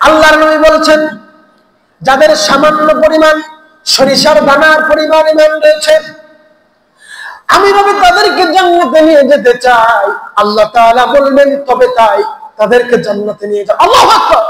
আল্লাহর নবী বলছেন, যাদের সামান্য পরিমাণ সরিষার দানার পরিমাণ ঈমান রয়েছে, আমি নবী তাদেরকে জান্নাতে নিয়ে যেতে চাই। আল্লাহ তাআলা বলবেন তবে তাই, তাদেরকে জান্নাতে নিয়ে যাও। আল্লাহু আকবার।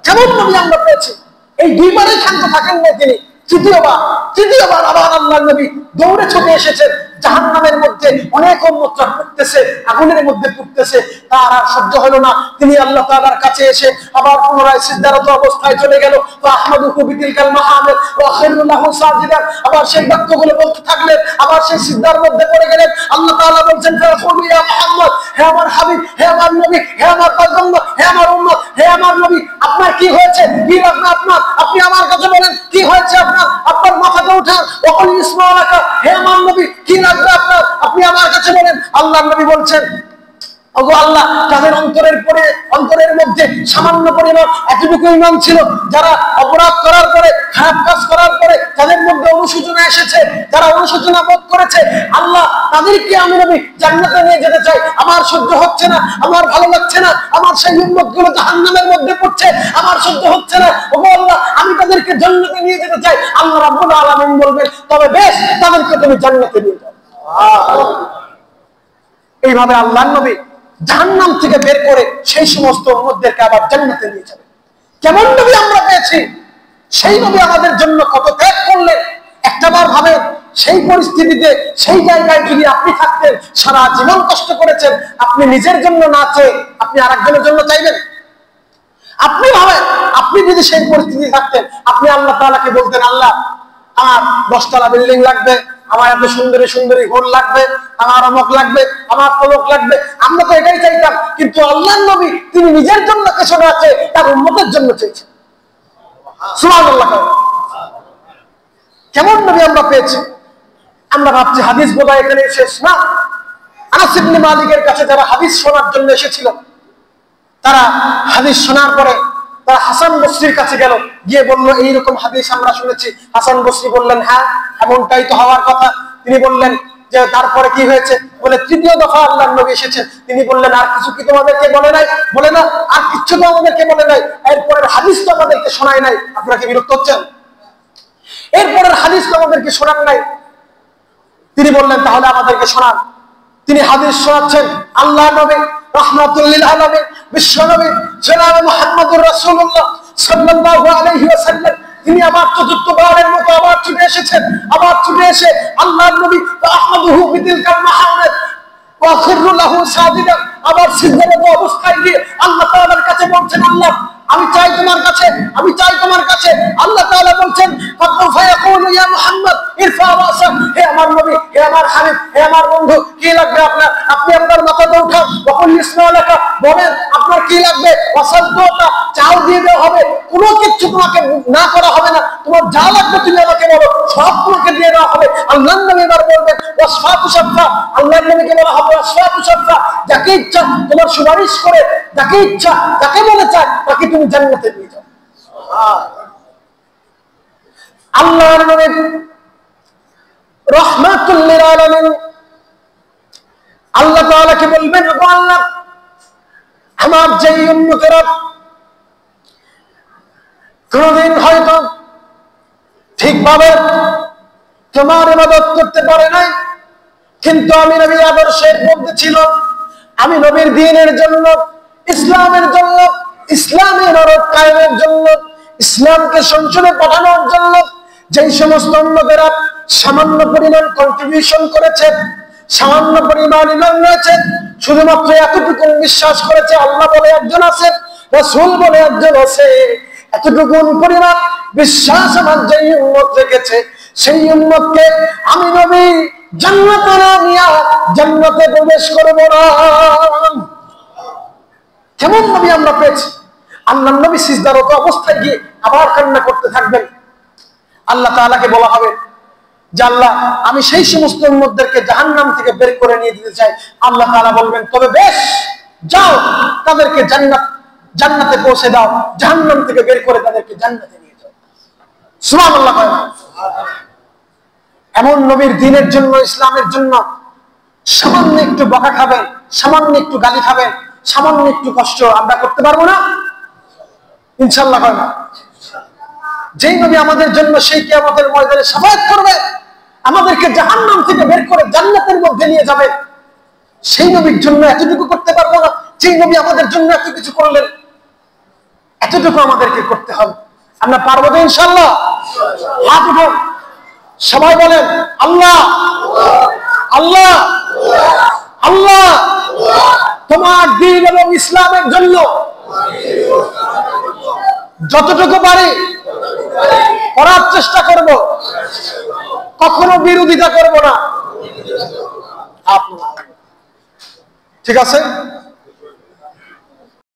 কেমন নবী আমরা পেয়েছি! এই দুইবারই শান্ত থাকেন না তিনি, তৃতীয়বার আবার আল্লাহর নবী দৌড়ে ছুটে এসেছেন। জাহান্নামের মধ্যে অনেক উম্মতরা পুড়তেছে, আগুনের মধ্যে পুড়তেছে, তার আর সহ্য হলো না। তিনি আল্লাহ তাআলার কাছে এসে আবার পুনরায় সিজদারত অবস্থায় চলে গেল। ওয়া আহমাদুহু বিতিলকাল মাহামিদ ওয়া খায়রুল্লাহু সাজিদান, আবার সেই বাক্যগুলো বলতে থাকলেন, আবার সেই সিজদার মধ্যে পড়ে গেলেন। আল্লাহ তাআলা বলছেন, ফাকুলু ইয়া মুহাম্মদ, হে আমার হাবিব, হে আমার নবী, হে আমার পয়গম্বর, হে আমার উম্মত, হে আমার নবী, আপনার কি হয়েছে? কি লাগবে আপনার? আপনি আমার কাছে বলেন কি হয়েছে আপনার? আপনার মাথাটা উঠান। ওয়াকুল ইসমাআলাকা, হে আমার নবী, কি লাগবে আপনার? আপনি আমার কাছে বলেন। আল্লাহর নবী বলছেন, ওগো আল্লাহ, তাদের অন্তরের মধ্যে সামান্য পরিমাণ এতটুকু ঈমান ছিল, যারা অপরাধ করার পরে, খারাপ কাজ করার পরে তাদের মধ্যে অনুশোচনা এসেছে, যারা অনুশোচনা বোধ করেছে, আল্লাহ তাদেরকে আমি নবী জান্নাতে নিয়ে যেতে চাই। আমার সহ্য হচ্ছে না, আমার ভালো লাগছে না, আমার সেই উম্মতগুলো জাহান্নামের মধ্যে পড়ছে, আমার সহ্য হচ্ছে না। ওগো আল্লাহ, আমি তাদেরকে জান্নাতে নিয়ে যেতে চাই। আল্লাহ রাব্বুল আলামিন বলবেন, তবে বেশ, তাদেরকে তুমি জান্নাতে নিয়ে যাও। এইভাবে আল্লাহর নবী জাহান্নাম থেকে বের করে সেই সমস্ত উম্মতদেরকে আবার জান্নাতে নিয়ে যাবে। কেমন নবী আমরা পেয়েছি! সেই নবী আমাদের জন্য কত ত্যাগ করলেন। একটাবার ভাবেন, সেই পরিস্থিতিতে, সেই জায়গায় যদি আপনি থাকতেন, সারা জীবন কষ্ট করেছেন, আপনি নিজের জন্য না চেয়ে আপনি আরেকজনের জন্য চাইবেন? আপনি ভাবেন, আপনি যদি সেই পরিস্থিতি থাকতেন, আপনি আল্লাহ তাআলাকে বলতেন, আল্লাহ, আমার 10 তলা বিল্ডিং লাগবে, আমার এত সুন্দরী সুন্দরী ঘর লাগবে, আমার অমুক লাগবে, আমার তমুক লাগবে। আমরা তো এটাই চাইতাম, কিন্তু আল্লাহর নবী তিনি নিজের জন্য কিছু না চেয়ে তার উম্মতের জন্য চেয়েছেন। সুবহানাল্লাহ। কেমন নবী আমরা পেয়েছি! আমরা ভাবছি হাদিস বোধহয় এখানে শেষ না। আনাস ইবনে মালিকের কাছে যারা হাদিস শোনার জন্য এসেছিল, তারা হাদিস শোনার পরে তারা হাসান বসরির কাছে গেল, গিয়ে বলল, এইরকম হাদিস আমরা শুনেছি। হাসান বসরি বললেন, হ্যাঁ, এমনটাই তো হওয়ার কথা। তিনি বললেন যে তারপরে কি হয়েছে? বলে, তৃতীয় দফা আল্লাহর নবী এসেছেন। তিনি বললেন, আর কিছু কি তোমাদেরকে বলে নাই? বলে না, আর কিচ্ছু তো আমাদেরকে বলে নাই। এরপরের হাদিস তো আমাদেরকে শোনায় নাই। আপনারা কি বিরক্ত হচ্ছেন? এরপরের হাদিস তো আমাদেরকে শোনান নাই। তিনি বললেন, তাহলে আমাদেরকে শোনান। তিনি হাদিস শোনাচ্ছেন। আল্লাহ নবী রাহমাতুল লিল আলামিন, বিশ্ব নবী জনাব মুহাম্মদুর রাসূলুল্লাহ সাল্লাল্লাহু আলাইহি ওয়াসাল্লাম, তিনি আবার চতুর্থবারের মতো আবার ছুটে এসেছেন। আবার ছুটে এসে আল্লাহর নবী আহমাদুহু বিতিলকাল মাহামিদ ওয়া খায়রুল্লাহু সাজিদান, আবার সিজদারত অবস্থায় গিয়ে আল্লাহ তাআলার কাছে বলছেন, আল্লাহ, আমি চাই তোমার কাছে, আমি চাই তোমার কাছে। আল্লাহ তাআলা বলছেন, ফায়াকুলু ইয়া মুহাম্মদ ইরফা রাসা, হে আমার নবী, হে আমার হাবিব, হে আমার বন্ধু, কি লাগবে আপনার? আপনি আপনার মাথাটা উঠান। ওয়াকুল ইসমাআলাকা, বলেন আপনার কি লাগবে। ওয়াসাদদুকা, চাও দিয়ে দেওয়া হবে, কোনো কিছু তোমাকে না করা হবে না। তোমার যা লাগবে তুমি আমাকে বলো, সব তোমাকে দিয়ে দেওয়া হবে। আল্লাহর নবী এবার বলবেন, ওয়াসফাতু শাফা, আল্লাহর নবীকে বলা হবে ওয়াসফাতু শাফা, যাকে ইচ্ছা তোমার সুপারিশ করে, যাকে ইচ্ছা, যাকে মনে চায় তাকে তুমি জান্নাতে নিয়ে যাও। আল্লাহর নবী রাহমাতুল লিল আলামিন আল্লাহ তাআলাকে বলবেন, ওগো আল্লাহ, আমার যেই উম্মতেরা কোনদিন হয়তো ঠিকভাবে তোমার ইবাদত করতে পারে নাই, কিন্তু আমি নবীর আদর্শের মধ্যে ছিল, আমি নবীর দ্বীনের জন্য, ইসলামের জন্য, ইসলামের আরো কায়েমের জন্য, ইসলামকে সংসদে পাঠানোর জন্য যেই সমস্ত উম্মতেরা সামান্য পরিমাণ কন্ট্রিবিউশন করেছে, সামান্য পরিমাণ ঈমান রয়েছে, শুধুমাত্র এতটুকু বিশ্বাস করেছে আল্লাহ বলে একজন আছে, রাসূল বলে একজন আছে, এতটুকু পরিমাণ বিশ্বাস আমার যেই উম্মত রেখেছে, সেই উম্মতকে আমি নবী জান্নাতে না নিয়ে জান্নাতে প্রবেশ করব না। কেমন নবী আমরা পেয়েছি! আল্লাহর নবী সিজদারত অবস্থায় গিয়ে আবার কান্না করতে থাকবেন। আল্লাহ তাআলাকে বলা হবে যে, আল্লাহ, আমি সেই সমস্ত উম্মতদেরকে জাহান্নাম থেকে বের করে নিয়ে দিতে চাই। আল্লাহ তাআলা বলবেন, তবে বেশ, যাও, তাদেরকে জান্নাতে পৌঁছে দাও, জাহান্নাম থেকে বের করে তাদেরকে জান্নাতে নিয়ে যাও। সুবহানাল্লাহ। এমন নবীর দ্বীনের জন্য, ইসলামের জন্য সামান্য একটু বকা খাবেন, সামান্য একটু গালি খাবেন, সামান্য একটু কষ্ট আমরা করতে পারবো না? ইনশাআল্লাহ হয় না। যেই নবী আমাদের জন্য সেই কিয়ামতের ময়দানে শাফায়াত করবে, আমাদেরকে জাহান্নাম থেকে বের করে জান্নাতের মধ্যে নিয়ে যাবে, সেই নবীর জন্য এতটুকু করতে পারবো না? যেই নবী আমাদের জন্য এত কিছু করলেন, এতটুকু আমাদেরকে করতে হবে। আমরা পারবো তো ইনশাআল্লাহ? হাত উঠান, সবাই বলেন আল্লাহ আল্লাহ আল্লাহ, তোমার দ্বীন এবং ইসলামের জন্য যতটুকু পারি করার চেষ্টা করব, কখনো বিরোধিতা করব না। ঠিক আছে?